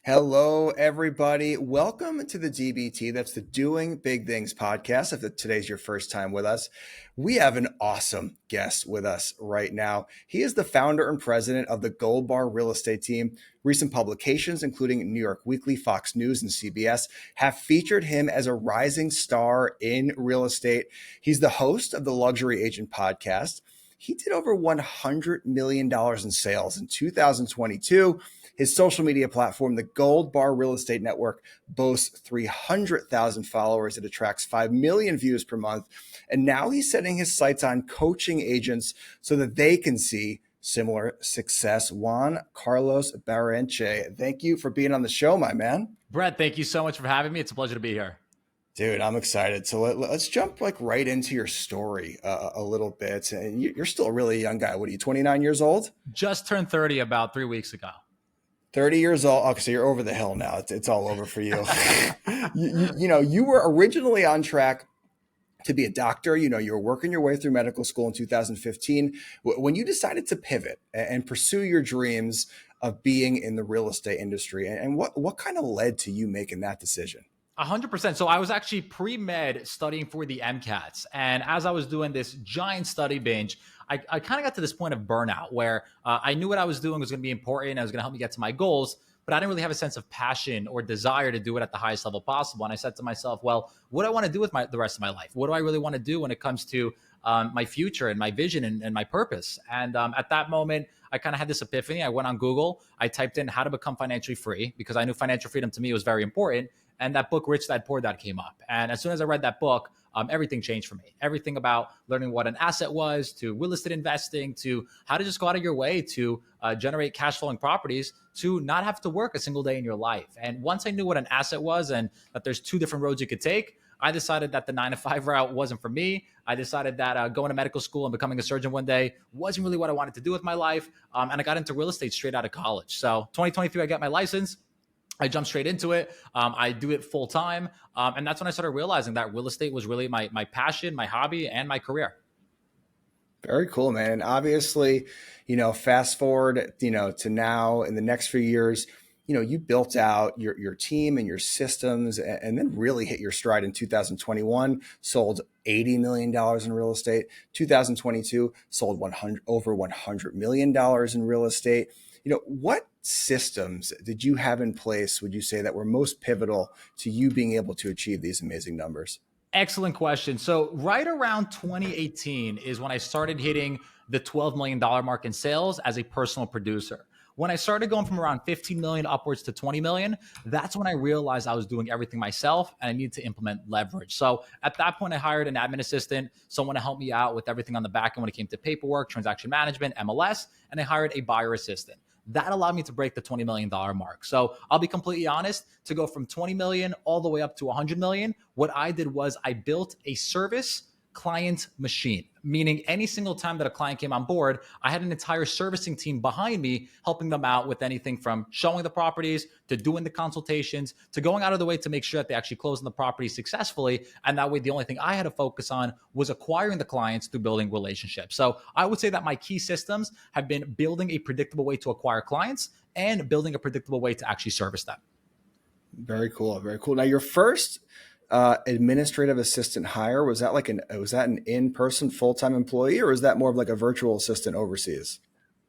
Hello, everybody. Welcome to the DBT. That's the Doing Big Things podcast. If today's your first time with us, we have an awesome guest with us right now. He is the founder and president of the Gold Bar Real Estate Team. Recent publications, including New York Weekly, Fox News, and CBS, have featured him as a rising star in real estate. He's the host of the Luxury Agent podcast. He did over $100 million in sales in 2022. His social media platform, the Gold Bar Real Estate Network, boasts 300,000 followers. It attracts 5 million views per month. And now he's setting his sights on coaching agents so that they can see similar success. Juan Carlos Barreneche, thank you for being on the show, my man. Brett, thank you so much for having me. It's a pleasure to be here. Dude, I'm excited. So let's jump right into your story a little bit. And you're still a really young guy. What are you, 29 years old? Just turned 30 about 3 weeks ago. 30 years old. Okay, so you're over the hill now. It's all over for you. You were originally on track to be a doctor. You were working your way through medical school in 2015. When you decided to pivot and pursue your dreams of being in the real estate industry, and what kind of led to you making that decision? 100%. So I was actually pre-med studying for the MCATs. And as I was doing this giant study binge, I kind of got to this point of burnout where I knew what I was doing was going to be important. It was going to help me get to my goals, but I didn't really have a sense of passion or desire to do it at the highest level possible. And I said to myself, well, what do I want to do with the rest of my life? What do I really want to do when it comes to my future and my vision and my purpose? And at that moment, I kind of had this epiphany. I went on Google. I typed in how to become financially free because I knew financial freedom to me was very important. And that book, Rich Dad Poor Dad, came up. And as soon as I read that book, everything changed for me. Everything about learning what an asset was, to real estate investing, to how to just go out of your way to generate cash flowing properties, to not have to work a single day in your life. And once I knew what an asset was and that there's two different roads you could take, I decided that the 9-to-5 route wasn't for me. I decided that going to medical school and becoming a surgeon one day wasn't really what I wanted to do with my life. And I got into real estate straight out of college. So 2023, I got my license. I jumped straight into it. I do it full time. And that's when I started realizing that real estate was really my passion, my hobby, and my career. Very cool, man. And obviously, fast forward, to now in the next few years, you built out your team and your systems and then really hit your stride in 2021, sold $80 million in real estate. 2022 sold over $100 million in real estate. What systems did you have in place, would you say, that were most pivotal to you being able to achieve these amazing numbers? Excellent question. So right around 2018 is when I started hitting the $12 million mark in sales as a personal producer. When I started going from around 15 million upwards to 20 million, that's when I realized I was doing everything myself and I needed to implement leverage. So at that point, I hired an admin assistant, someone to help me out with everything on the back end when it came to paperwork, transaction management, MLS, and I hired a buyer assistant. That allowed me to break the $20 million mark. So I'll be completely honest, to go from 20 million all the way up to 100 million, what I did was I built a service client machine, meaning any single time that a client came on board, I had an entire servicing team behind me, helping them out with anything from showing the properties to doing the consultations to going out of the way to make sure that they actually close on the property successfully. And that way, the only thing I had to focus on was acquiring the clients through building relationships. So I would say that my key systems have been building a predictable way to acquire clients and building a predictable way to actually service them. Very cool. Very cool. Now, your first administrative assistant hire, was that an in-person full-time employee, or is that more of like a virtual assistant overseas?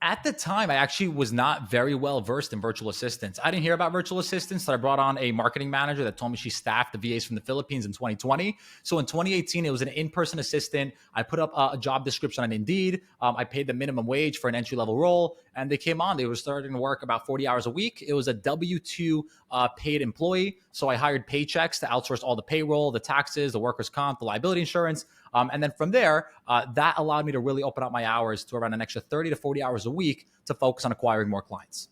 At the time, I actually was not very well versed in virtual assistants. I didn't hear about virtual assistants. So I brought on a marketing manager that told me she staffed the VAs from the Philippines in 2020. So in 2018, it was an in-person assistant. I put up a job description on Indeed. I paid the minimum wage for an entry-level role, and they came on. They were starting to work about 40 hours a week. It was a W-2 paid employee. So I hired Paychecks to outsource all the payroll, the taxes, the workers' comp, the liability insurance. And then from there, that allowed me to really open up my hours to around an extra 30 to 40 hours a week to focus on acquiring more clients.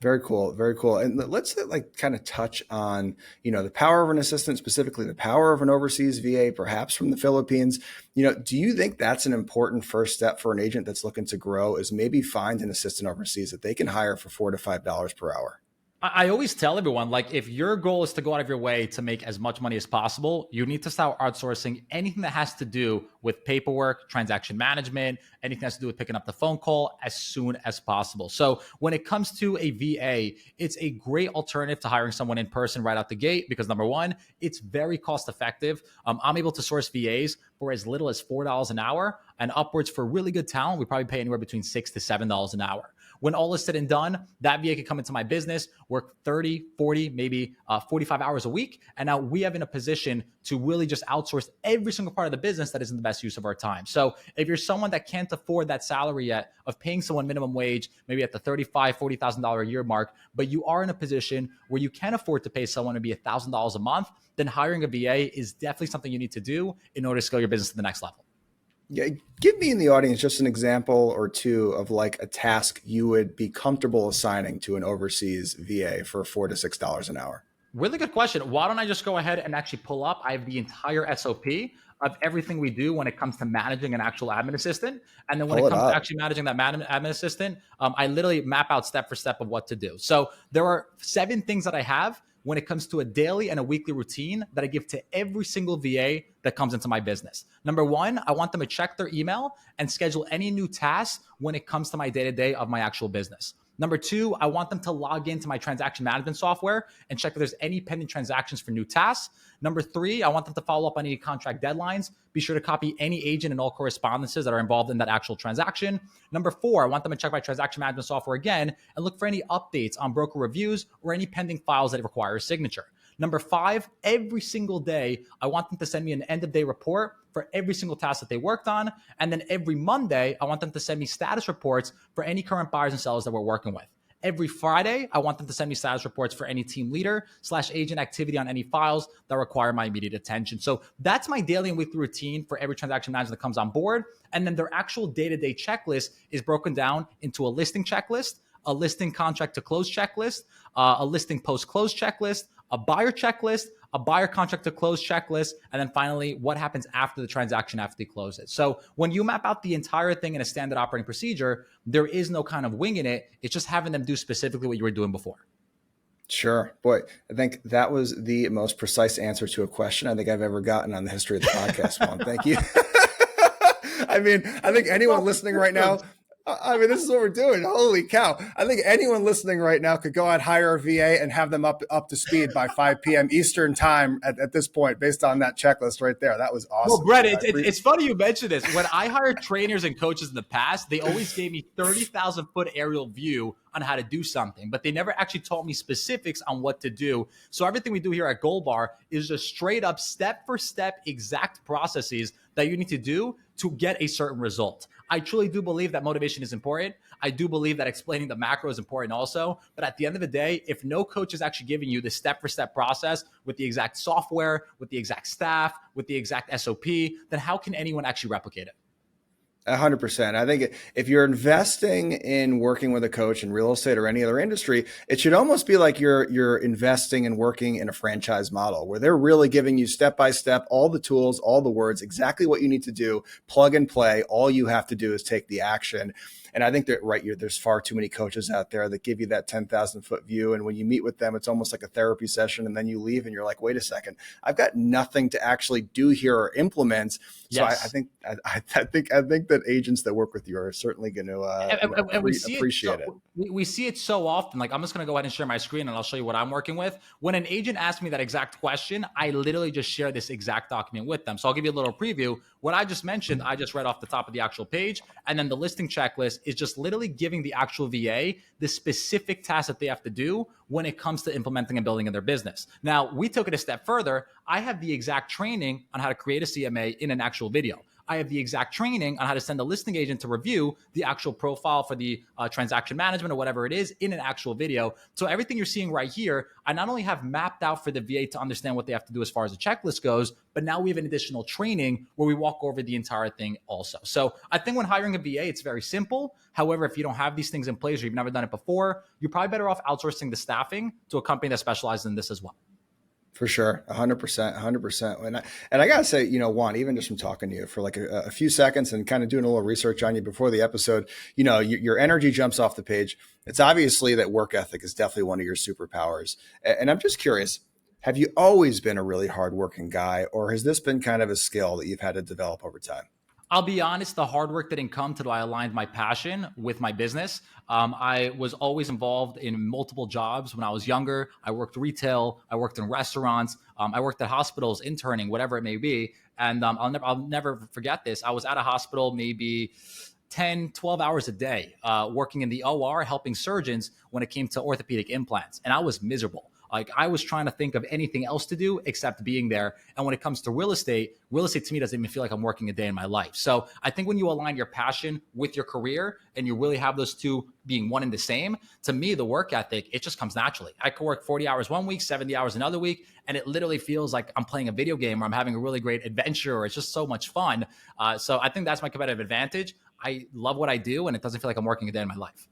Very cool. Very cool. And let's kind of touch on, the power of an assistant, specifically the power of an overseas VA, perhaps from the Philippines. Do you think that's an important first step for an agent that's looking to grow, is maybe find an assistant overseas that they can hire for $4 to $5 per hour? I always tell everyone, like, if your goal is to go out of your way to make as much money as possible, you need to start outsourcing anything that has to do with paperwork, transaction management, anything that has to do with picking up the phone call as soon as possible. So when it comes to a VA, it's a great alternative to hiring someone in person right out the gate because number one, it's very cost effective. I'm able to source VAs for as little as $4 an hour and upwards for really good talent. We probably pay anywhere between $6 to $7 an hour. When all is said and done, that VA could come into my business, work 30, 40, maybe 45 hours a week. And now we have in a position to really just outsource every single part of the business that isn't the best use of our time. So if you're someone that can't afford that salary yet of paying someone minimum wage, maybe at the $35,000, $40,000 a year mark, but you are in a position where you can afford to pay someone to be $1,000 a month, then hiring a VA is definitely something you need to do in order to scale your business to the next level. Yeah, give me in the audience just an example or two of like a task you would be comfortable assigning to an overseas VA for $4 to $6 an hour. Really good question. Why don't I just go ahead and actually pull up? I have the entire SOP of everything we do when it comes to managing an actual admin assistant. And then when Pull it it comes to up. actually managing that admin assistant, I literally map out step for step of what to do. So there are 7 things that I have when it comes to a daily and a weekly routine that I give to every single VA that comes into my business. Number 1, I want them to check their email and schedule any new tasks when it comes to my day-to-day of my actual business. Number 2, I want them to log into my transaction management software and check if there's any pending transactions for new tasks. Number 3, I want them to follow up on any contract deadlines. Be sure to copy any agent and all correspondences that are involved in that actual transaction. Number 4, I want them to check my transaction management software again and look for any updates on broker reviews or any pending files that require a signature. Number 5, every single day, I want them to send me an end of day report for every single task that they worked on. And then every Monday, I want them to send me status reports for any current buyers and sellers that we're working with. Every Friday, I want them to send me status reports for any team leader/agent activity on any files that require my immediate attention. So that's my daily and weekly routine for every transaction manager that comes on board. And then their actual day-to-day checklist is broken down into a listing checklist, a listing contract to close checklist, a listing post-close checklist, a buyer checklist, a buyer contract to close checklist, and then finally, what happens after the transaction after they close it. So when you map out the entire thing in a standard operating procedure, there is no kind of winging it. It's just having them do specifically what you were doing before. Sure. Boy, I think that was the most precise answer to a question I think I've ever gotten on the history of the podcast, Juan. Thank you. I mean, I think anyone listening right now, I mean, this is what we're doing. Holy cow. I think anyone listening right now could go out, hire a VA and have them up to speed by 5 p.m. Eastern time at this point, based on that checklist right there. That was awesome. Well, Brett, it's funny you mentioned this. When I hired trainers and coaches in the past, they always gave me 30,000 foot aerial view on how to do something, but they never actually taught me specifics on what to do. So everything we do here at Gold Bar is just straight up step for step exact processes that you need to do to get a certain result. I truly do believe that motivation is important. I do believe that explaining the macro is important also. But at the end of the day, if no coach is actually giving you the step-for-step process with the exact software, with the exact staff, with the exact SOP, then how can anyone actually replicate it? 100%. I think if you're investing in working with a coach in real estate or any other industry, it should almost be like you're investing and working in a franchise model where they're really giving you step by step all the tools, all the words, exactly what you need to do, plug and play. All you have to do is take the action. And I think that there's far too many coaches out there that give you that 10,000 foot view. And when you meet with them, it's almost like a therapy session. And then you leave and you're like, wait a second, I've got nothing to actually do here or implement. So yes. I think that agents that work with you are certainly going to appreciate it. We see it so often. Like, I'm just going to go ahead and share my screen and I'll show you what I'm working with. When an agent asks me that exact question, I literally just share this exact document with them. So I'll give you a little preview. What I just mentioned, I just read off the top of the actual page. And then the listing checklist is just literally giving the actual VA the specific tasks that they have to do when it comes to implementing and building in their business. Now, we took it a step further. I have the exact training on how to create a CMA in an actual video. I have the exact training on how to send a listing agent to review the actual profile for the transaction management or whatever it is in an actual video. So everything you're seeing right here, I not only have mapped out for the VA to understand what they have to do as far as the checklist goes, but now we have an additional training where we walk over the entire thing also. So I think when hiring a VA, it's very simple. However, if you don't have these things in place or you've never done it before, you're probably better off outsourcing the staffing to a company that specializes in this as well. For sure, 100%, 100%. And I gotta say, Juan, even just from talking to you for like a few seconds and kind of doing a little research on you before the episode, your energy jumps off the page. It's obviously that work ethic is definitely one of your superpowers. And I'm just curious, have you always been a really hardworking guy, or has this been kind of a skill that you've had to develop over time? I'll be honest, the hard work didn't come till I aligned my passion with my business. I was always involved in multiple jobs when I was younger. I worked retail, I worked in restaurants, I worked at hospitals, interning, whatever it may be. And I'll never forget this. I was at a hospital maybe 10, 12 hours a day, working in the OR, helping surgeons when it came to orthopedic implants. And I was miserable. Like I was trying to think of anything else to do except being there. And when it comes to real estate to me doesn't even feel like I'm working a day in my life. So I think when you align your passion with your career and you really have those two being one and the same, to me, the work ethic, it just comes naturally. I could work 40 hours one week, 70 hours another week, and it literally feels like I'm playing a video game or I'm having a really great adventure or it's just so much fun. So I think that's my competitive advantage. I love what I do and it doesn't feel like I'm working a day in my life.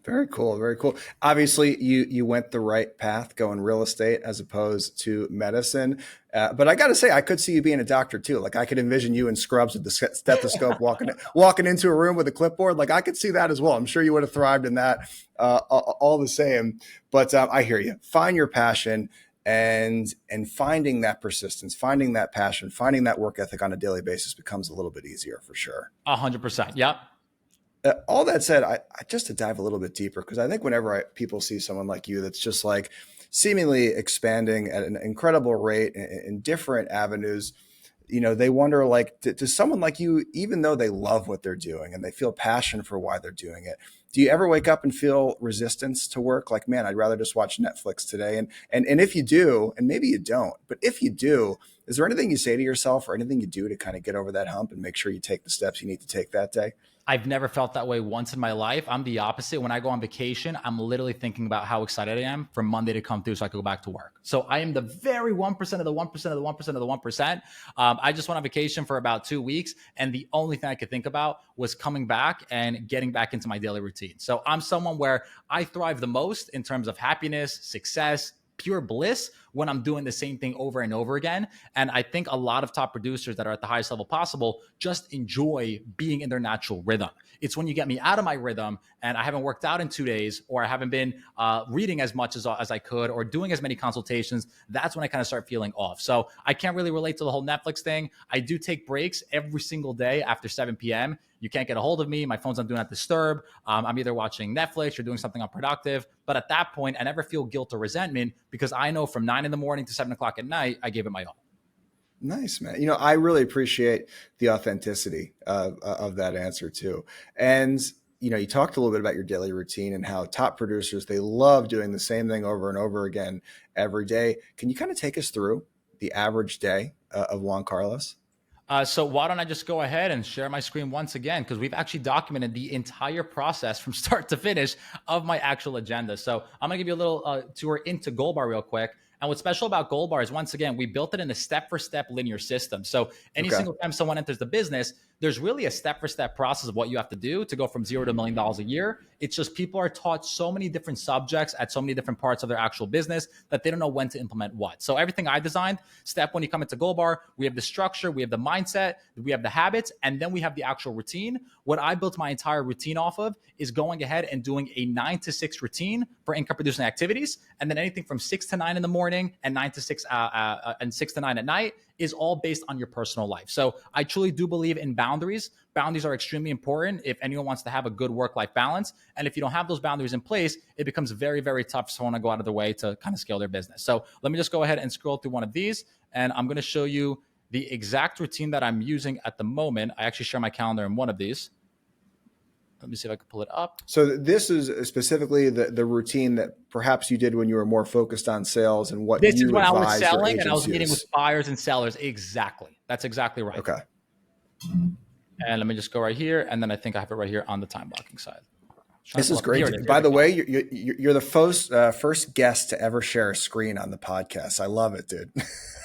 Very cool. Very cool. Obviously, you went the right path going real estate as opposed to medicine. But I got to say, I could see you being a doctor too. Like I could envision you in scrubs with the stethoscope walking into a room with a clipboard. Like I could see that as well. I'm sure you would have thrived in that all the same. But I hear you. Find your passion and finding that persistence, finding that passion, finding that work ethic on a daily basis becomes a little bit easier for sure. 100%. Yep. All that said, I just to dive a little bit deeper, because I think whenever people see someone like you that's just like seemingly expanding at an incredible rate in different avenues, they wonder like, does someone like you, even though they love what they're doing and they feel passion for why they're doing it, do you ever wake up and feel resistance to work? Like, man, I'd rather just watch Netflix today. And if you do, and maybe you don't, but if you do, is there anything you say to yourself or anything you do to kind of get over that hump and make sure you take the steps you need to take that day? I've never felt that way once in my life. I'm the opposite. When I go on vacation, I'm literally thinking about how excited I am for Monday to come through so I can go back to work. So I am the very 1% of the 1% of the 1% of the 1%. I just went on vacation for about 2 weeks. And the only thing I could think about was coming back and getting back into my daily routine. So I'm someone where I thrive the most in terms of happiness, success, pure bliss when I'm doing the same thing over and over again. And I think a lot of top producers that are at the highest level possible just enjoy being in their natural rhythm. It's when you get me out of my rhythm and I haven't worked out in 2 days or I haven't been reading as much as I could or doing as many consultations, that's when I kind of start feeling off. So I can't really relate to the whole Netflix thing. I do take breaks every single day after 7 p.m. You can't get a hold of me. My phone's on Do Not Disturb. I'm either watching Netflix or doing something unproductive. But at that point, I never feel guilt or resentment because I know from 9 in the morning to 7 o'clock at night, I gave it my all. Nice, man. I really appreciate the authenticity of that answer too. And, you talked a little bit about your daily routine and how top producers, they love doing the same thing over and over again every day. Can you kind of take us through the average day of Juan Carlos? So why don't I just go ahead and share my screen once again, because we've actually documented the entire process from start to finish of my actual agenda. So I'm gonna give you a little tour into Gold Bar real quick. And what's special about Gold Bar is, once again, we built it in a step-for-step linear system. So any single time someone enters the business, there's really a step-for-step process of what you have to do to go from $0 to $1 million a year. It's just people are taught so many different subjects at so many different parts of their actual business that they don't know when to implement what. So everything I designed, step when you come into Gold Bar, we have the structure, we have the mindset, we have the habits, and then we have the actual routine. What I built my entire routine off of is going ahead and doing a 9 to 6 routine for income producing activities. And then anything from 6 to 9 in the morning and 9 to 6 and 6 to 9 at night is all based on your personal life. So I truly do believe in boundaries. Boundaries are extremely important if anyone wants to have a good work-life balance. And if you don't have those boundaries in place, it becomes very, very tough for someone to go out of their way to kind of scale their business. So let me just go ahead and scroll through one of these, and I'm going to show you the exact routine that I'm using at the moment. I actually share my calendar in one of these. Let me see if I can pull it up. So this is specifically the routine that perhaps you did when you were more focused on sales and what this you is when I was advise selling your and I was agents meeting with use. buyers and sellers. Exactly. That's exactly right. Okay. And let me just go right here. And then I think I have it right here on the time blocking side. This is great. By the way, you're the first guest to ever share a screen on the podcast. I love it, dude.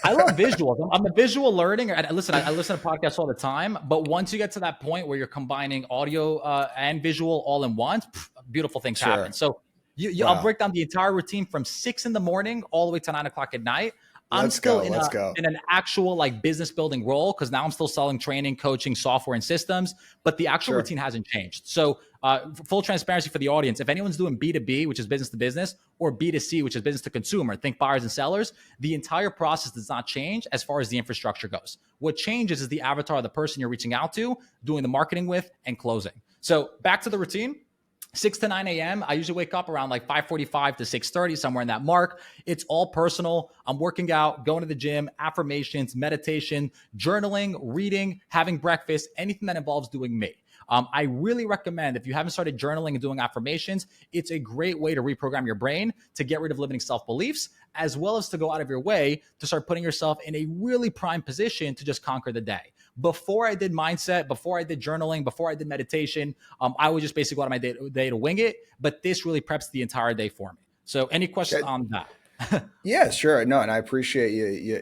I love visuals. I'm a visual learning. I listen to podcasts all the time. But once you get to that point where you're combining audio and visual all in once, beautiful things happen. So I'll Wow. break down the entire routine from 6 in the morning all the way to 9 o'clock at night. I'm Let's still go. Let's go. in an actual like business building role because now I'm still selling training, coaching, software, and systems, but the actual Sure. routine hasn't changed. So, full transparency for the audience: if anyone's doing B2B, which is business to business, or B2C, which is business to consumer, think buyers and sellers, the entire process does not change as far as the infrastructure goes. What changes is the avatar of the person you're reaching out to, doing the marketing with, and closing. So, back to the routine. 6 to 9 a.m. I usually wake up around like 5:45 to 6:30, somewhere in that mark. It's all personal. I'm working out, going to the gym, affirmations, meditation, journaling, reading, having breakfast, anything that involves doing me. I really recommend, if you haven't started journaling and doing affirmations, it's a great way to reprogram your brain to get rid of limiting self-beliefs, as well as to go out of your way to start putting yourself in a really prime position to just conquer the day. Before I did mindset, before I did journaling, before I did meditation, I would just basically go out of my day to wing it. But this really preps the entire day for me. So, any questions Okay. on that? Yeah, sure. No, and I appreciate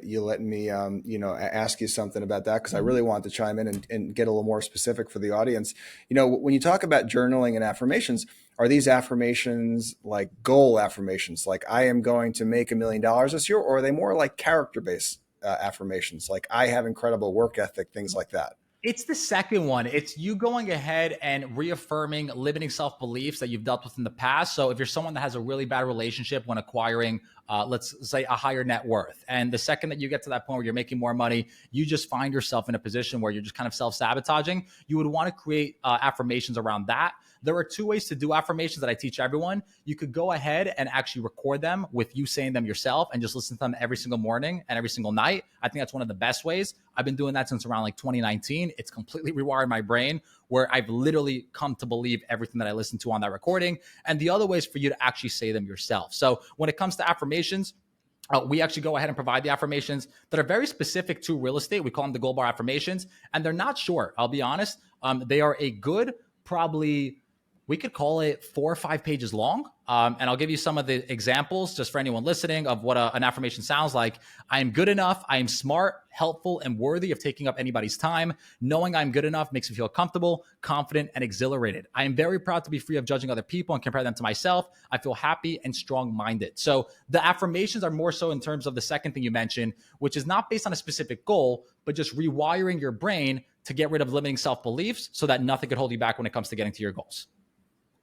you letting me ask you something about that because I really want to chime in and get a little more specific for the audience. When you talk about journaling and affirmations, are these affirmations like goal affirmations, like I am going to make $1 million this year, or are they more like character based affirmations, like I have incredible work ethic, things like that? It's the second one. It's you going ahead and reaffirming limiting self beliefs that you've dealt with in the past. So, if you're someone that has a really bad relationship when acquiring, let's say, a higher net worth, and the second that you get to that point where you're making more money, you just find yourself in a position where you're just kind of self sabotaging, you would want to create affirmations around that. There are two ways to do affirmations that I teach everyone. You could go ahead and actually record them with you saying them yourself and just listen to them every single morning and every single night. I think that's one of the best ways. I've been doing that since around like 2019. It's completely rewired my brain where I've literally come to believe everything that I listen to on that recording. And the other way is for you to actually say them yourself. So when it comes to affirmations, we actually go ahead and provide the affirmations that are very specific to real estate. We call them the gold bar affirmations, and they're not short. I'll be honest. They are a good, probably we could call it 4 or 5 pages long. And I'll give you some of the examples just for anyone listening of what an affirmation sounds like. I am good enough. I am smart, helpful, and worthy of taking up anybody's time. Knowing I'm good enough makes me feel comfortable, confident, and exhilarated. I am very proud to be free of judging other people and compare them to myself. I feel happy and strong-minded. So the affirmations are more so in terms of the second thing you mentioned, which is not based on a specific goal, but just rewiring your brain to get rid of limiting self-beliefs so that nothing could hold you back when it comes to getting to your goals.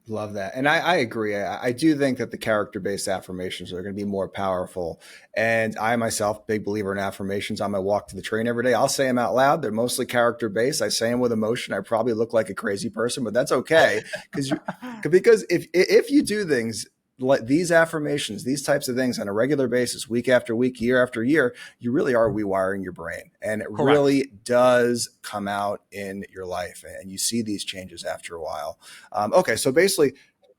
Love that. And I agree. I do think that the character based affirmations are going to be more powerful. And I myself, big believer in affirmations. On my walk to the train every day, I'll say them out loud. They're mostly character based. I say them with emotion. I probably look like a crazy person, but that's okay. Because if you do things like these affirmations, these types of things on a regular basis, week after week, year after year, you really are rewiring your brain. And it Correct. really does come out in your life. And you see these changes after a while. Okay, so basically,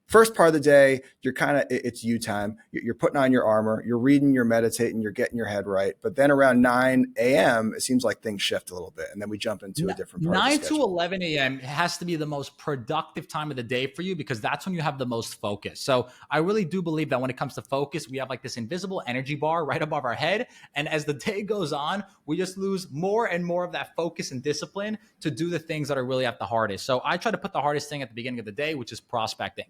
first part of the day, it's you time. You're putting on your armor, you're reading, you're meditating, you're getting your head right. But then around 9 a.m., it seems like things shift a little bit. And then we jump into a different part of the 9 schedule. to 11 a.m. has to be the most productive time of the day for you because that's when you have the most focus. So I really do believe that when it comes to focus, we have like this invisible energy bar right above our head. And as the day goes on, we just lose more and more of that focus and discipline to do the things that are really at the hardest. So I try to put the hardest thing at the beginning of the day, which is prospecting.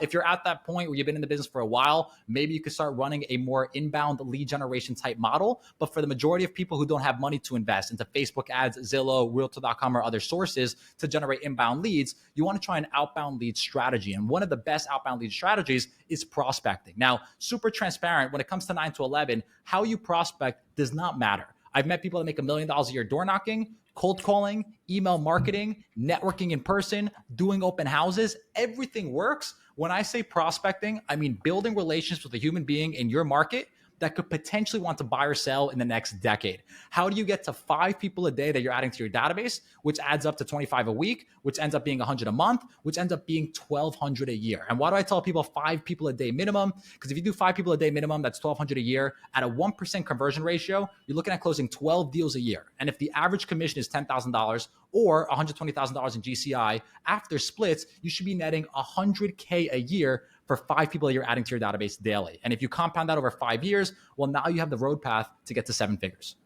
If you're at that point where you've been in the business for a while, maybe you could start running a more inbound lead generation type model. But for the majority of people who don't have money to invest into Facebook ads, Zillow, Realtor.com, or other sources to generate inbound leads, you want to try an outbound lead strategy. And one of the best outbound lead strategies is prospecting. Now, super transparent, when it comes to 9 to 11, how you prospect does not matter. I've met people that make $1 million a year door knocking, cold calling, email marketing, networking in person, doing open houses. Everything works. When I say prospecting, I mean building relationships with a human being in your market that could potentially want to buy or sell in the next decade. How do you get to 5 people a day that you're adding to your database, which adds up to 25 a week, which ends up being 100 a month, which ends up being 1,200 a year? And why do I tell people 5 people a day minimum? Because if you do 5 people a day minimum, that's 1,200 a year. At a 1% conversion ratio, you're looking at closing 12 deals a year. And if the average commission is $10,000 or $120,000 in GCI, after splits, you should be netting $100K a year for 5 people that you're adding to your database daily. And if you compound that over 5 years, well, now you have the road path to get to 7 figures.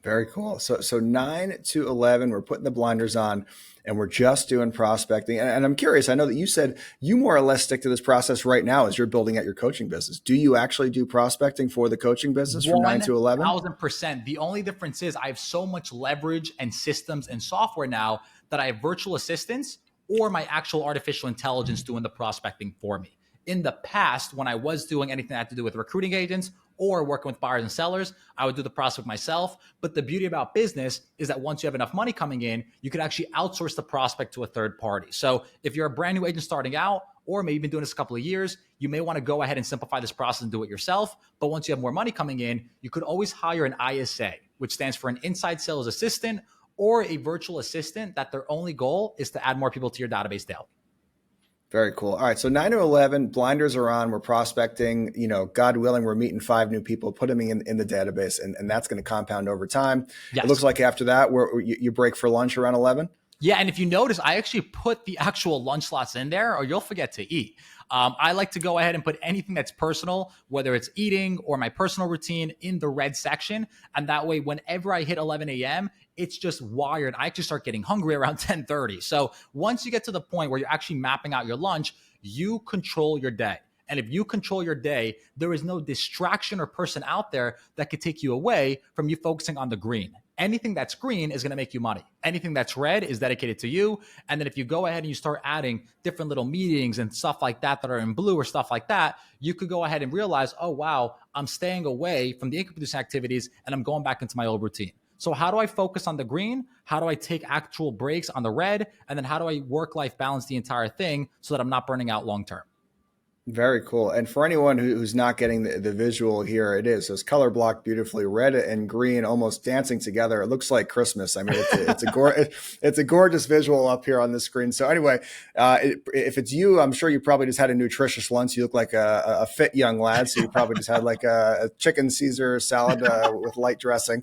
Very cool. So 9 to 11, we're putting the blinders on and we're just doing prospecting. And I'm curious, I know that you said you more or less stick to this process right now as you're building out your coaching business. Do you actually do prospecting for the coaching business from 9 to 11? 1000%. The only difference is I have so much leverage and systems and software now that I have virtual assistants or my actual artificial intelligence doing the prospecting for me. In the past, when I was doing anything that had to do with recruiting agents or working with buyers and sellers, I would do the prospect myself. But the beauty about business is that once you have enough money coming in, you can actually outsource the prospect to a third party. So if you're a brand new agent starting out, or maybe you've been doing this a couple of years, you may want to go ahead and simplify this process and do it yourself. But once you have more money coming in, you could always hire an ISA, which stands for an inside sales assistant, or a virtual assistant that their only goal is to add more people to your database daily. Very cool. All right. So 9 to 11, blinders are on. We're prospecting, God willing, we're meeting 5 new people, put them in the database, and that's going to compound over time. Yes. It looks like after that, you break for lunch around 11. Yeah, and if you notice, I actually put the actual lunch slots in there or you'll forget to eat. I like to go ahead and put anything that's personal, whether it's eating or my personal routine, in the red section. And that way, whenever I hit 11 a.m., it's just wired. I actually start getting hungry around 10:30. So once you get to the point where you're actually mapping out your lunch, you control your day. And if you control your day, there is no distraction or person out there that could take you away from you focusing on the green. Anything that's green is going to make you money. Anything that's red is dedicated to you. And then if you go ahead and you start adding different little meetings and stuff like that that are in blue or stuff like that, you could go ahead and realize, oh, wow, I'm staying away from the income producing activities and I'm going back into my old routine. So how do I focus on the green? How do I take actual breaks on the red? And then how do I work-life balance the entire thing so that I'm not burning out long-term? Very cool. And for anyone who's not getting the visual here, it is. So it's color blocked beautifully, red and green almost dancing together. It looks like Christmas. I mean, it's a gorgeous visual up here on the screen. So anyway, if it's you, I'm sure you probably just had a nutritious lunch. You look like a fit young lad. So you probably just had like a chicken Caesar salad with light dressing.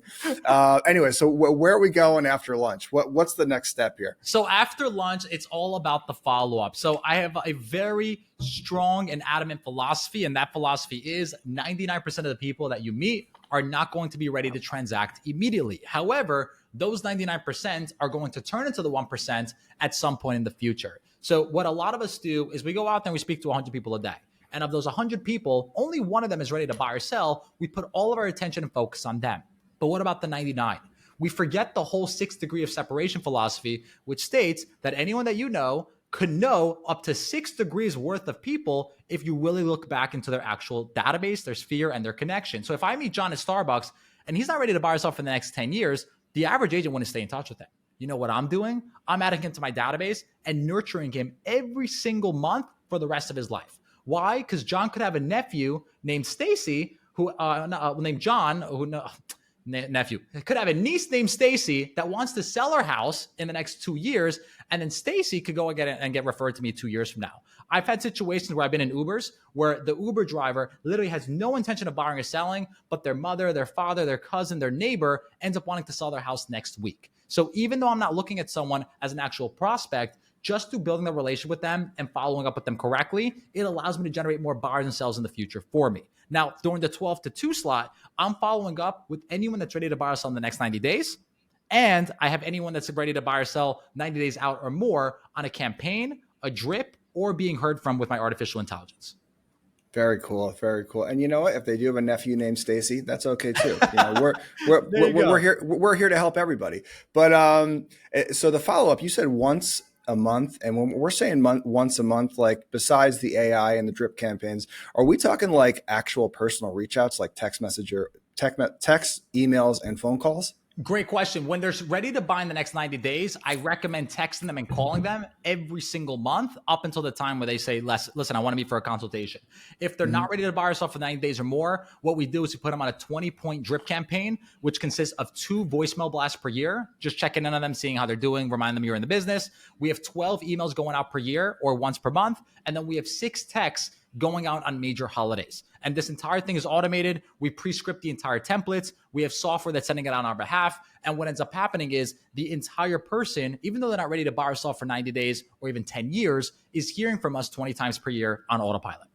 Anyway, so where are we going after lunch? What's the next step here? So after lunch, it's all about the follow-up. So I have a very strong and adamant philosophy, and that philosophy is 99% of the people that you meet are not going to be ready to transact immediately. However, those 99% are going to turn into the 1% at some point in the future. So what a lot of us do is we go out there and we speak to 100 people a day. And of those 100 people, only one of them is ready to buy or sell. We put all of our attention and focus on them. But what about the 99? We forget the whole 6 degree of separation philosophy, which states that anyone that you know could know up to 6 degrees worth of people if you really look back into their actual database, their sphere, and their connection. So if I meet John at Starbucks and he's not ready to buy or sell for the next 10 years, the average agent wouldn't stay in touch with him. You know what I'm doing? I'm adding him to my database and nurturing him every single month for the rest of his life. Why? Because John could have a nephew named Stacy, named John, nephew. Could have a niece named Stacy that wants to sell her house in the next 2 years, and then Stacy could go and get referred to me 2 years from now. I've had situations where I've been in Ubers where the Uber driver literally has no intention of buying or selling, but their mother, their father, their cousin, their neighbor ends up wanting to sell their house next week. So even though I'm not looking at someone as an actual prospect, just through building a relationship with them and following up with them correctly, it allows me to generate more buyers and sales in the future for me. Now, during the 12 to 2 slot, I'm following up with anyone that's ready to buy or sell in the next 90 days. And I have anyone that's ready to buy or sell 90 days out or more on a campaign, a drip, or being heard from with my artificial intelligence. Very cool. Very cool. And you know what? If they do have a nephew named Stacy, that's okay too. We're here to help everybody. But so the follow-up, you said once a month. And when we're saying once a month, like besides the AI and the drip campaigns, are we talking like actual personal reach outs, like text, emails, and phone calls? Great question. When they're ready to buy in the next 90 days, I recommend texting them and calling them every single month up until the time where they say, listen, I want to meet for a consultation. If they're not ready to buy or sell for 90 days or more, what we do is we put them on a 20-point drip campaign, which consists of 2 voicemail blasts per year, just checking in on them, seeing how they're doing, remind them you're in the business. We have 12 emails going out per year or once per month. And then we have 6 texts going out on major holidays. And this entire thing is automated. We pre-script the entire templates. We have software that's sending it on our behalf. And what ends up happening is the entire person, even though they're not ready to buy or sell for 90 days or even 10 years, is hearing from us 20 times per year on autopilot.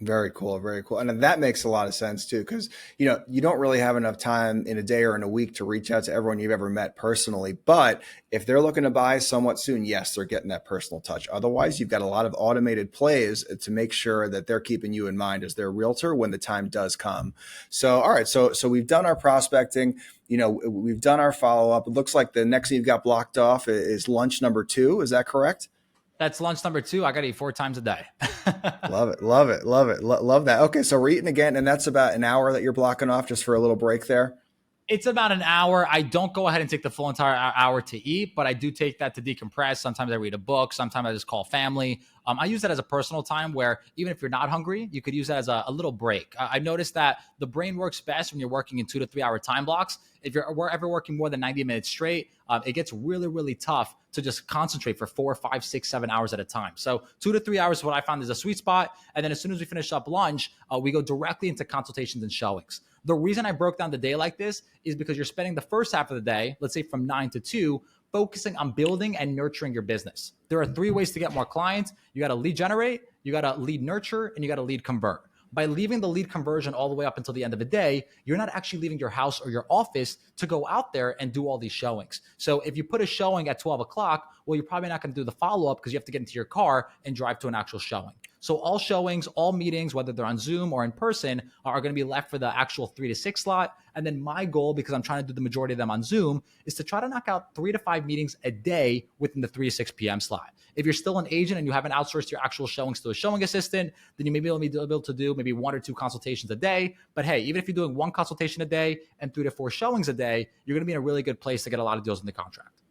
Very cool, very cool. And that makes a lot of sense too, because you don't really have enough time in a day or in a week to reach out to everyone you've ever met personally. But if they're looking to buy somewhat soon, yes, they're getting that personal touch. Otherwise, you've got a lot of automated plays to make sure that they're keeping you in mind as their realtor when the time does come. So, all right, so we've done our prospecting. We've done our follow up. It looks like the next thing you've got blocked off is lunch number 2. Is that correct? That's lunch number 2. I got to eat 4 times a day. Love it, love it, love it, love that. Okay, so we're eating again, and that's about an hour that you're blocking off just for a little break there. It's about an hour. I don't go ahead and take the full entire hour to eat, but I do take that to decompress. Sometimes I read a book. Sometimes I just call family. I use that as a personal time where even if you're not hungry, you could use that as a little break. I've noticed that the brain works best when you're working in 2 to 3 hour time blocks. If you're ever working more than 90 minutes straight, it gets really, really tough to just concentrate for 4, 5, 6, 7 hours at a time. So 2 to 3 hours is what I found is a sweet spot. And then as soon as we finish up lunch, we go directly into consultations and showings. The reason I broke down the day like this is because you're spending the first half of the day, let's say from 9 to 2, focusing on building and nurturing your business. There are 3 ways to get more clients. You got to lead generate, you got to lead nurture, and you got to lead convert. By leaving the lead conversion all the way up until the end of the day, you're not actually leaving your house or your office to go out there and do all these showings. So if you put a showing at 12 o'clock, well, you're probably not going to do the follow-up because you have to get into your car and drive to an actual showing. So all showings, all meetings, whether they're on Zoom or in person, are going to be left for the actual 3 to 6 slot. And then my goal, because I'm trying to do the majority of them on Zoom, is to try to knock out 3 to 5 meetings a day within the 3 to 6 p.m. slot. If you're still an agent and you haven't outsourced your actual showings to a showing assistant, then you may be able to do maybe 1 or 2 consultations a day. But hey, even if you're doing 1 consultation a day and 3 to 4 showings a day, you're going to be in a really good place to get a lot of deals in the contract.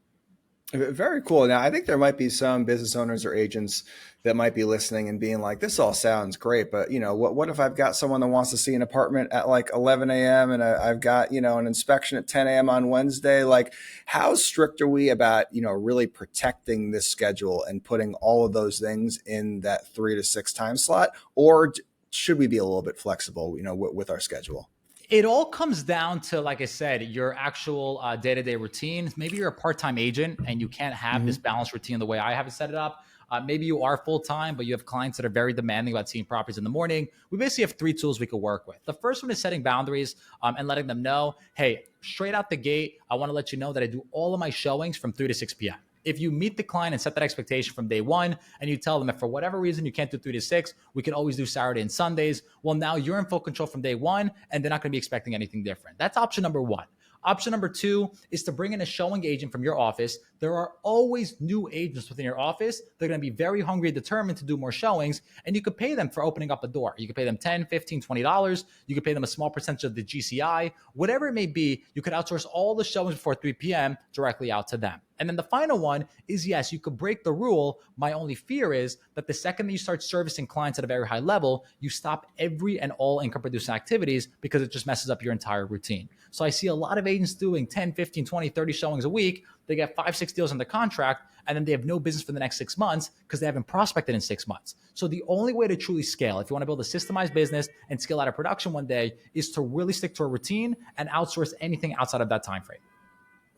Very cool. Now, I think there might be some business owners or agents that might be listening and being like, this all sounds great, but what if I've got someone that wants to see an apartment at like 11 a.m. and I've got, an inspection at 10 a.m. on Wednesday? Like, how strict are we about, really protecting this schedule and putting all of those things in that 3 to 6 time slot? Or should we be a little bit flexible, with our schedule? It all comes down to, like I said, your actual day-to-day routine. Maybe you're a part-time agent and you can't have this balanced routine the way I have it set it up. Maybe you are full-time, but you have clients that are very demanding about seeing properties in the morning. We basically have 3 tools we could work with. The first one is setting boundaries and letting them know, hey, straight out the gate, I want to let you know that I do all of my showings from 3 to 6 p.m. If you meet the client and set that expectation from day one, and you tell them that for whatever reason you can't do 3 to 6, we can always do Saturday and Sundays. Well, now you're in full control from day one, and they're not going to be expecting anything different. That's option number 1. Option number 2 is to bring in a showing agent from your office. There are always new agents within your office. They're going to be very hungry and determined to do more showings, and you could pay them for opening up a door. You could pay them $10, $15, $20. You could pay them a small percentage of the GCI. Whatever it may be, you could outsource all the showings before 3 p.m. directly out to them. And then the final one is, yes, you could break the rule. My only fear is that the second that you start servicing clients at a very high level, you stop every and all income producing activities because it just messes up your entire routine. So I see a lot of agents doing 10, 15, 20, 30 showings a week. They get 5, 6 deals on the contract, and then they have no business for the next 6 months because they haven't prospected in 6 months. So the only way to truly scale, if you want to build a systemized business and scale out of production one day, is to really stick to a routine and outsource anything outside of that time frame.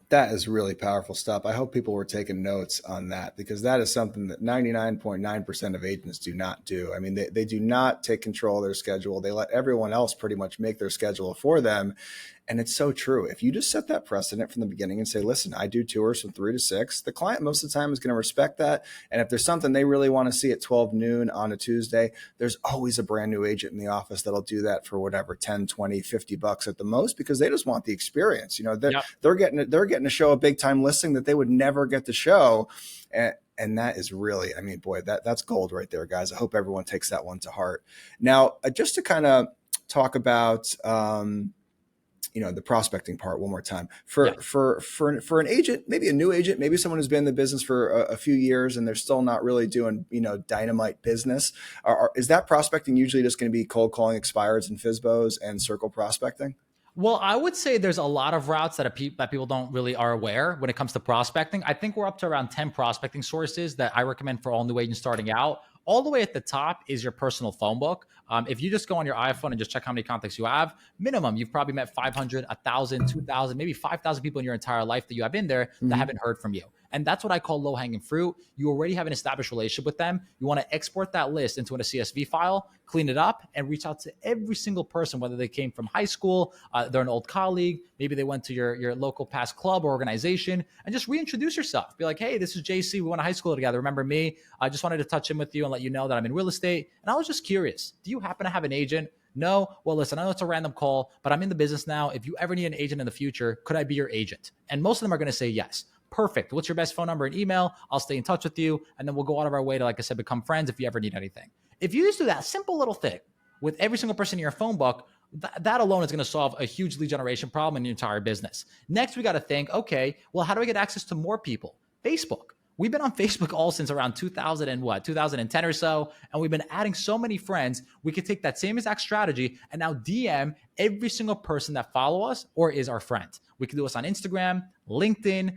That is really powerful stuff. I hope people were taking notes on that, because that is something that 99.9% of agents do not do. I mean, they do not take control of their schedule. They let everyone else pretty much make their schedule for them. And it's so true. If you just set that precedent from the beginning and say, listen, I do tours from 3 to 6, the client most of the time is going to respect that. And if there's something they really want to see at 12 noon on a Tuesday, there's always a brand new agent in the office that'll do that for whatever, 10, 20, $50 at the most, because they just want the experience. They're getting to show a big time listing that they would never get to show. And that is really, I mean, boy, that's gold right there, guys. I hope everyone takes that one to heart. Now, just to kind of talk about, the prospecting part one more time for an agent, maybe a new agent, maybe someone who's been in the business for a few years and they're still not really doing, dynamite business. Is that prospecting usually just going to be cold calling expireds and FSBOs and circle prospecting? Well, I would say there's a lot of routes that people don't really are aware when it comes to prospecting. I think we're up to around 10 prospecting sources that I recommend for all new agents starting out. All the way at the top is your personal phone book. If you just go on your iPhone and just check how many contacts you have, minimum, you've probably met 500, 1,000, 2,000, maybe 5,000 people in your entire life that you have in there that haven't heard from you. And that's what I call low hanging fruit. You already have an established relationship with them. You want to export that list into a CSV file, clean it up, and reach out to every single person, whether they came from high school, they're an old colleague, maybe they went to your local past club or organization, and just reintroduce yourself. Be like, hey, this is JC. We went to high school together. Remember me? I just wanted to touch in with you and let you know that I'm in real estate. And I was just curious. Do you happen to have an agent? No. Well, listen, I know it's a random call, but I'm in the business now. If you ever need an agent in the future, could I be your agent? And most of them are going to say yes. Perfect. What's your best phone number and email? I'll stay in touch with you. And then we'll go out of our way to, like I said, become friends if you ever need anything. If you just do that simple little thing with every single person in your phone book, that alone is going to solve a huge lead generation problem in your entire business. Next, we got to think, okay, well, how do I get access to more people? Facebook. We've been on Facebook all since around 2010 or so, and we've been adding so many friends. We could take that same exact strategy and now DM every single person that follow us or is our friend. We can do this on Instagram, LinkedIn.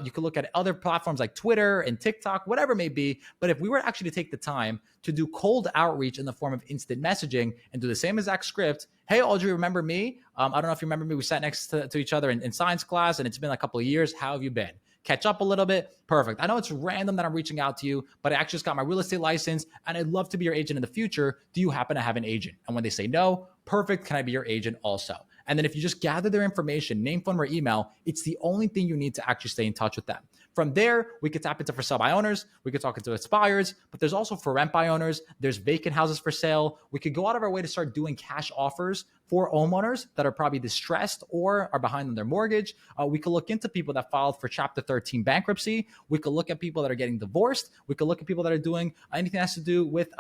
You can look at other platforms like Twitter and TikTok, whatever it may be. But if we were actually to take the time to do cold outreach in the form of instant messaging and do the same exact script, hey, Audrey, remember me? I don't know if you remember me. We sat next to each other in science class, and it's been a couple of years. How have you been? Catch up a little bit. Perfect. I know it's random that I'm reaching out to you, but I actually just got my real estate license and I'd love to be your agent in the future. Do you happen to have an agent? And when they say no, perfect. Can I be your agent also? And then if you just gather their information, name, phone number, email, it's the only thing you need to actually stay in touch with them. From there, we could tap into for sell by owners. We could talk into expires, but there's also for rent by owners. There's vacant houses for sale. We could go out of our way to start doing cash offers for homeowners that are probably distressed or are behind on their mortgage. We could look into people that filed for Chapter 13 bankruptcy. We could look at people that are getting divorced. We could look at people that are doing anything that has to do with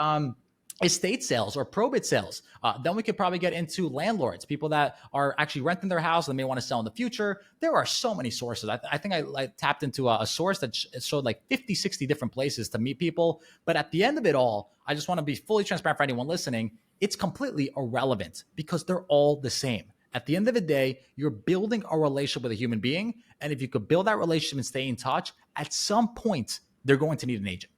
estate sales or probate sales. Then we could probably get into landlords, people that are actually renting their house and may want to sell in the future. There are so many sources. I think I tapped into a source that showed like 50, 60 different places to meet people. But at the end of it all, I just want to be fully transparent for anyone listening. It's completely irrelevant because they're all the same. At the end of the day, you're building a relationship with a human being. And if you could build that relationship and stay in touch, at some point, they're going to need an agent.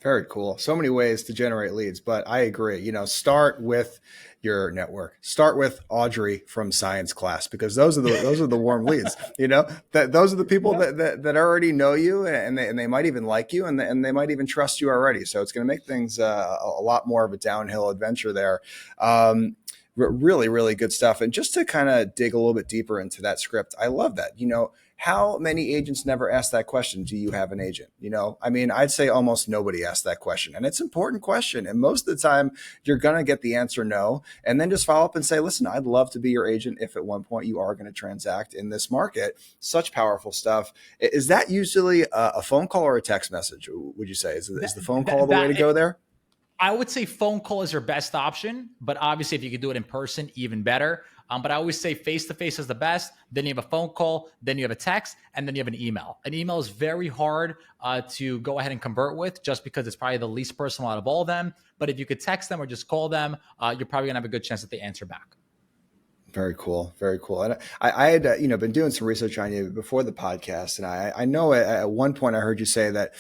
Very cool. So many ways to generate leads, but I agree. Start with your network. Start with Audrey from science class because those are the warm leads. That those are the people that already know you and they might even like you and they might even trust you already. So it's going to make things a lot more of a downhill adventure there. Really, really good stuff. And just to kind of dig a little bit deeper into that script, I love that. How many agents never ask that question? Do you have an agent? I'd say almost nobody asks that question. And it's an important question. And most of the time, you're going to get the answer no. And then just follow up and say, listen, I'd love to be your agent if at one point you are going to transact in this market. Such powerful stuff. Is that usually a phone call or a text message, would you say? Is the phone call the way to go there? I would say phone call is your best option, but obviously if you could do it in person, even better. But I always say face-to-face is the best. Then you have a phone call, then you have a text, and then you have an email. An email is very hard to go ahead and convert with just because it's probably the least personal out of all of them. But if you could text them or just call them, you're probably gonna have a good chance that they answer back. Very cool. Very cool. And I had, been doing some research on you before the podcast. And I know at one point I heard you say that,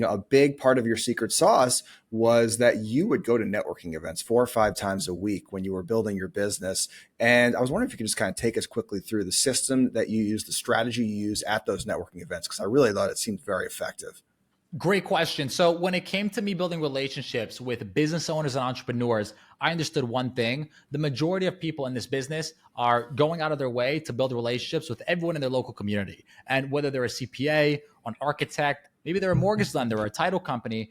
a big part of your secret sauce was that you would go to networking events 4 or 5 times a week when you were building your business. And I was wondering if you could just kind of take us quickly through the system that you use, the strategy you use at those networking events, because I really thought it seemed very effective. Great question. So when it came to me building relationships with business owners and entrepreneurs, I understood one thing. The majority of people in this business are going out of their way to build relationships with everyone in their local community. And whether they're a CPA, an architect, maybe they're a mortgage lender or a title company,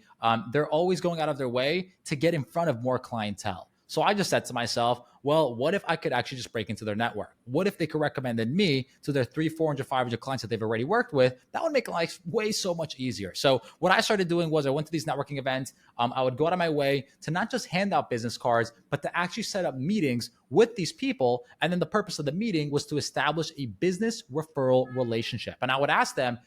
they're always going out of their way to get in front of more clientele. So I just said to myself, well, what if I could actually just break into their network? What if they could recommend me to their 300, 400, 500 clients that they've already worked with? That would make life way so much easier. So what I started doing was I went to these networking events. I would go out of my way to not just hand out business cards, but to actually set up meetings with these people. And then the purpose of the meeting was to establish a business referral relationship. And I would ask them,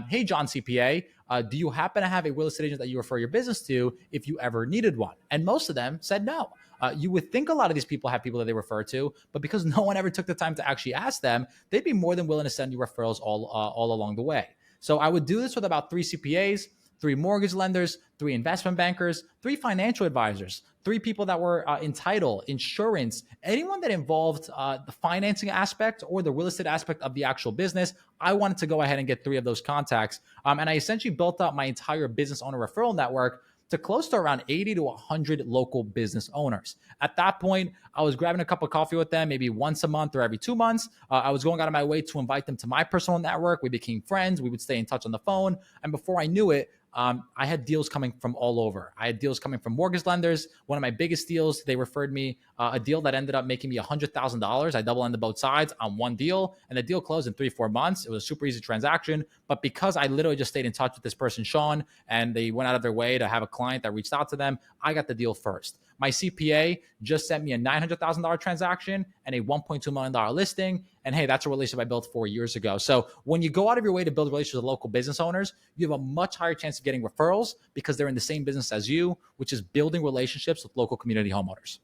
hey, John CPA, do you happen to have a real estate agent that you refer your business to if you ever needed one? And most of them said no. You would think a lot of these people have people that they refer to, but because no one ever took the time to actually ask them, they'd be more than willing to send you referrals all along the way. So I would do this with about 3 CPAs. 3 mortgage lenders, 3 investment bankers, 3 financial advisors, 3 people that were in title, insurance, anyone that involved the financing aspect or the real estate aspect of the actual business. I wanted to go ahead and get 3 of those contacts. And I essentially built up my entire business owner referral network to close to around 80 to 100 local business owners. At that point, I was grabbing a cup of coffee with them maybe once a month or every 2 months. I was going out of my way to invite them to my personal network. We became friends. We would stay in touch on the phone. And before I knew it, I had deals coming from all over. I had deals coming from mortgage lenders. One of my biggest deals, they referred me a deal that ended up making me $100,000. I double ended both sides on one deal, and the deal closed in 3-4 months. It was a super easy transaction. But because I literally just stayed in touch with this person, Sean, and they went out of their way to have a client that reached out to them, I got the deal first. My CPA just sent me a $900,000 transaction and a $1.2 million listing. And hey, that's a relationship I built 4 years ago. So when you go out of your way to build relationships with local business owners, you have a much higher chance of getting referrals because they're in the same business as you, which is building relationships with local community homeowners.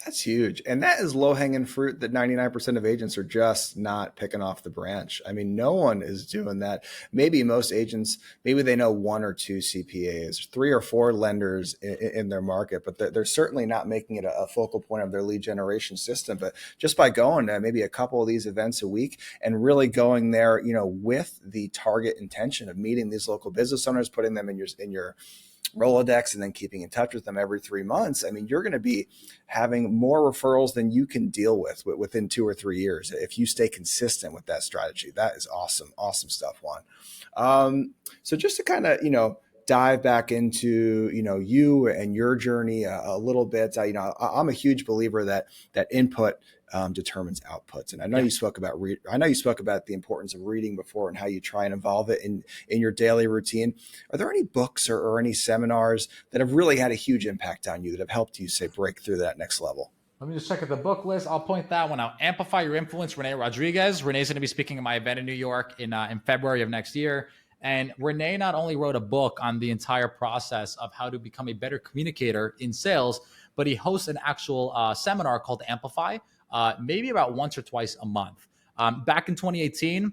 That's huge. And that is low hanging fruit that 99% of agents are just not picking off the branch. I mean, no one is doing that. Maybe most agents, maybe they know 1 or 2 CPAs, 3 or 4 lenders in their market, but they're certainly not making it a focal point of their lead generation system. But just by going to maybe a couple of these events a week and really going there, with the target intention of meeting these local business owners, putting them in your Rolodex and then keeping in touch with them every 3 months, I mean, you're going to be having more referrals than you can deal with within 2 or 3 years if you stay consistent with that strategy. That is awesome. Awesome stuff, Juan. So just to kind of, dive back into, you and your journey a little bit. I'm a huge believer that input determines outputs. And I know you spoke about the importance of reading before and how you try and involve it in your daily routine. Are there any books or any seminars that have really had a huge impact on you that have helped you, say, break through that next level? Let me just check at the book list. I'll point that one out. Amplify Your Influence, Renee Rodriguez. Renee's going to be speaking at my event in New York in February of next year. And Renee not only wrote a book on the entire process of how to become a better communicator in sales, but he hosts an actual seminar called Amplify, maybe about once or twice a month. Back in 2018,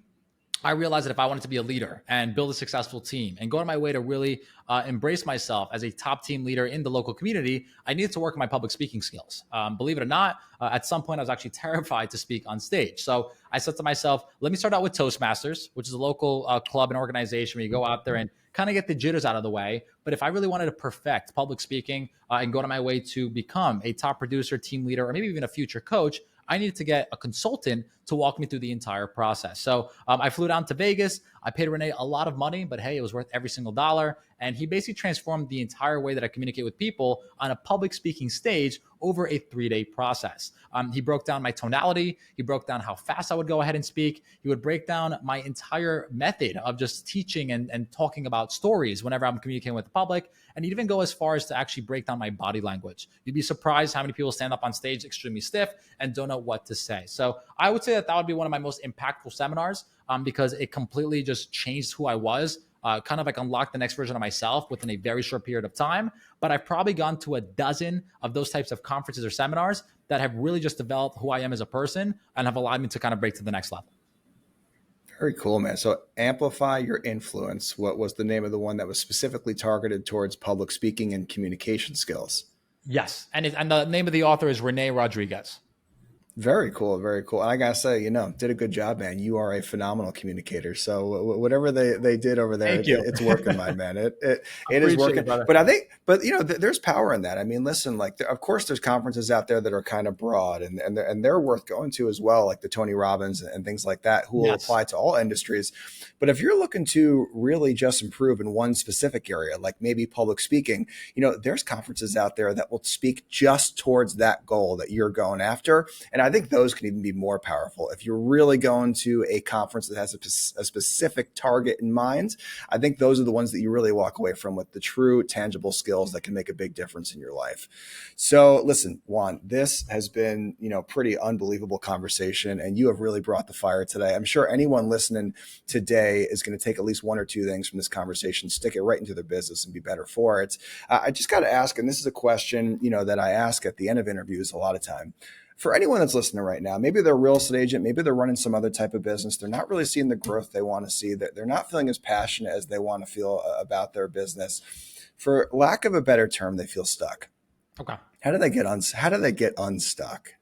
I realized that if I wanted to be a leader and build a successful team and go on my way to really embrace myself as a top team leader in the local community, I needed to work on my public speaking skills. Believe it or not, at some point I was actually terrified to speak on stage. So I said to myself, let me start out with Toastmasters, which is a local club and organization where you go out there and kind of get the jitters out of the way. But if I really wanted to perfect public speaking and go on my way to become a top producer, team leader, or maybe even a future coach, I needed to get a consultant to walk me through the entire process. So I flew down to Vegas. I paid Renee a lot of money, but hey, it was worth every single dollar. And he basically transformed the entire way that I communicate with people on a public speaking stage over a 3-day process. He broke down my tonality. He broke down how fast I would go ahead and speak. He would break down my entire method of just teaching and talking about stories whenever I'm communicating with the public. And he'd even go as far as to actually break down my body language. You'd be surprised how many people stand up on stage extremely stiff and don't know what to say. So I would say that would be one of my most impactful seminars because it completely just changed who I was. Kind of like unlock the next version of myself within a very short period of time. But I've probably gone to a dozen of those types of conferences or seminars that have really just developed who I am as a person and have allowed me to kind of break to the next level. Very cool, man. So Amplify Your Influence. What was the name of the one that was specifically targeted towards public speaking and communication skills? Yes. And the name of the author is Renee Rodriguez. Very cool. Very cool. And I gotta say, did a good job, man. You are a phenomenal communicator. So whatever they did over there, it's working, my man. It is working. But there's power in that. I mean, listen, of course there's conferences out there that are kind of broad and they're worth going to as well, like the Tony Robbins and things like that, who will apply to all industries. But if you're looking to really just improve in one specific area, like maybe public speaking, there's conferences out there that will speak just towards that goal that you're going after. And I think those can even be more powerful. If you're really going to a conference that has a specific target in mind, I think those are the ones that you really walk away from with the true tangible skills that can make a big difference in your life. So listen, Juan, this has been, pretty unbelievable conversation, and you have really brought the fire today. I'm sure anyone listening today is going to take at least 1 or 2 things from this conversation, stick it right into their business and be better for it. I just got to ask, and this is a question, that I ask at the end of interviews a lot of time. for anyone that's listening right now, maybe they're a real estate agent, maybe they're running some other type of business. They're not really seeing the growth they want to see, that they're not feeling as passionate as they want to feel about their business. For lack of a better term, they feel stuck. Okay. How do they get unstuck?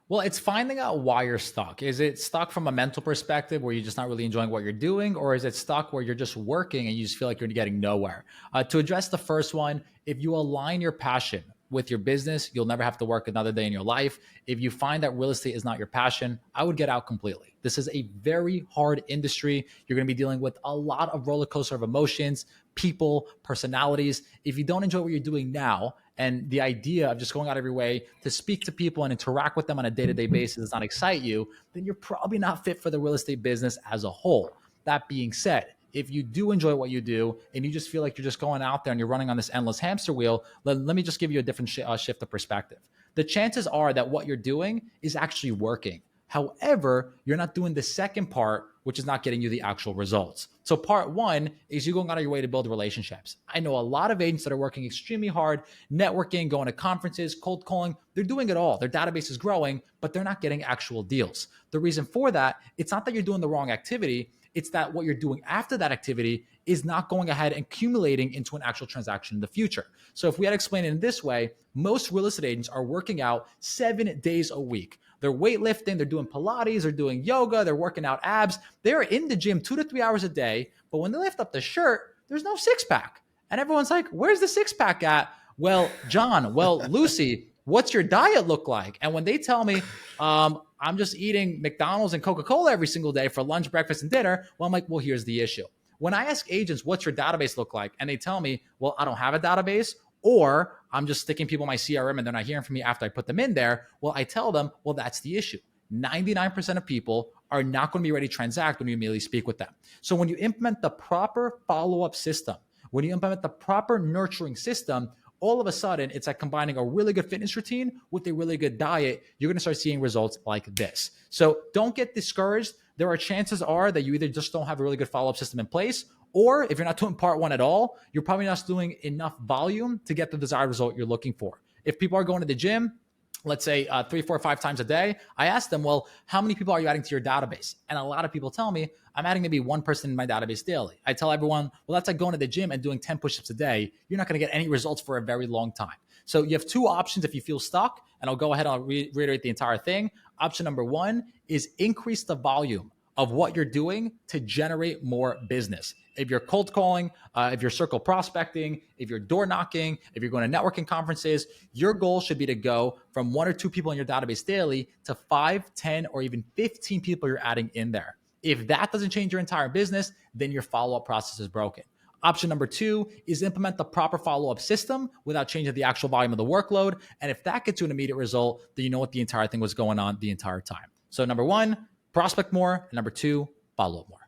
Well, it's finding out why you're stuck. Is it stuck from a mental perspective where you're just not really enjoying what you're doing? Or is it stuck where you're just working and you just feel like you're getting nowhere? To address the first one, if you align your passion with your business, you'll never have to work another day in your life. If you find that real estate is not your passion, I would get out completely. This is a very hard industry. You're going to be dealing with a lot of roller coaster of emotions, people, personalities. If you don't enjoy what you're doing now, and the idea of just going out of your way to speak to people and interact with them on a day-to-day basis does not excite you, then you're probably not fit for the real estate business as a whole. That being said, if you do enjoy what you do and you just feel like you're just going out there and you're running on this endless hamster wheel, let me just give you a different shift of perspective. The chances are that what you're doing is actually working. However, you're not doing the second part, which is not getting you the actual results. So part one is you going out of your way to build relationships. I know a lot of agents that are working extremely hard, networking, going to conferences, cold calling. They're doing it all. Their database is growing, but they're not getting actual deals. The reason for that, it's not that you're doing the wrong activity. It's that what you're doing after that activity is not going ahead and accumulating into an actual transaction in the future. So if we had to explain it in this way, most real estate agents are working out 7 days a week. They're weightlifting, they're doing Pilates, they're doing yoga, they're working out abs. They're in the gym 2 to 3 hours a day, but when they lift up the shirt, there's no six pack. And everyone's like, where's the six pack at? Well, John, Lucy, what's your diet look like? And when they tell me, I'm just eating McDonald's and Coca-Cola every single day for lunch, breakfast, and dinner, well, I'm like, well, here's the issue. When I ask agents, what's your database look like? And they tell me, well, I don't have a database, or I'm just sticking people in my CRM and they're not hearing from me after I put them in there. Well, I tell them, well, that's the issue. 99% of people are not going to be ready to transact when you immediately speak with them. So when you implement the proper follow-up system, when you implement the proper nurturing system, all of a sudden, it's like combining a really good fitness routine with a really good diet. You're going to start seeing results like this. So don't get discouraged. There are chances are that you either just don't have a really good follow-up system in place, or if you're not doing part one at all, you're probably not doing enough volume to get the desired result you're looking for. If people are going to the gym, let's say 3, 4, 5 times a day, I ask them, well, how many people are you adding to your database? And a lot of people tell me, I'm adding maybe one person in my database daily. I tell everyone, well, that's like going to the gym and doing 10 push-ups a day. You're not going to get any results for a very long time. So you have 2 options if you feel stuck, and I'll go ahead and I'll reiterate the entire thing. Option number 1 is increase the volume of what you're doing to generate more business. If you're cold calling, if you're circle prospecting, if you're door knocking, if you're going to networking conferences, your goal should be to go from 1 or 2 people in your database daily to 5, 10, or even 15 people you're adding in there. If that doesn't change your entire business, then your follow-up process is broken. Option number 2 is implement the proper follow-up system without changing the actual volume of the workload. And if that gets you an immediate result, then you know what the entire thing was going on the entire time. So number 1, prospect more. And number 2, follow up more.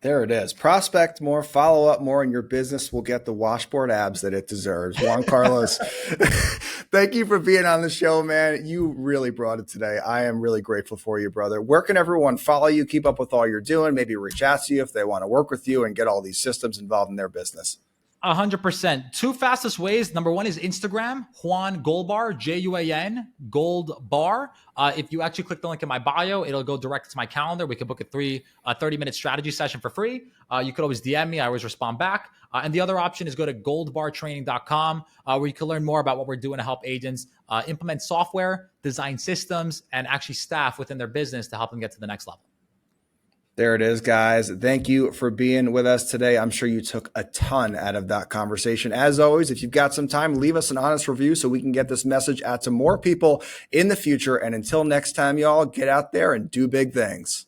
There it is. Prospect more, follow up more, and your business will get the washboard abs that it deserves. Juan Carlos, thank you for being on the show, man. You really brought it today. I am really grateful for you, brother. Where can everyone follow you, keep up with all you're doing, maybe reach out to you if they want to work with you and get all these systems involved in their business? 100%. 2 fastest ways. Number 1 is Instagram, Juan Goldbar, Juan Goldbar. If you actually click the link in my bio, it'll go direct to my calendar. We can book a 30-minute strategy session for free. You could always DM me. I always respond back. And the other option is go to goldbartraining.com, where you can learn more about what we're doing to help agents implement software, design systems, and actually staff within their business to help them get to the next level. There it is, guys. Thank you for being with us today. I'm sure you took a ton out of that conversation. As always, if you've got some time, leave us an honest review so we can get this message out to more people in the future. And until next time, y'all, get out there and do big things.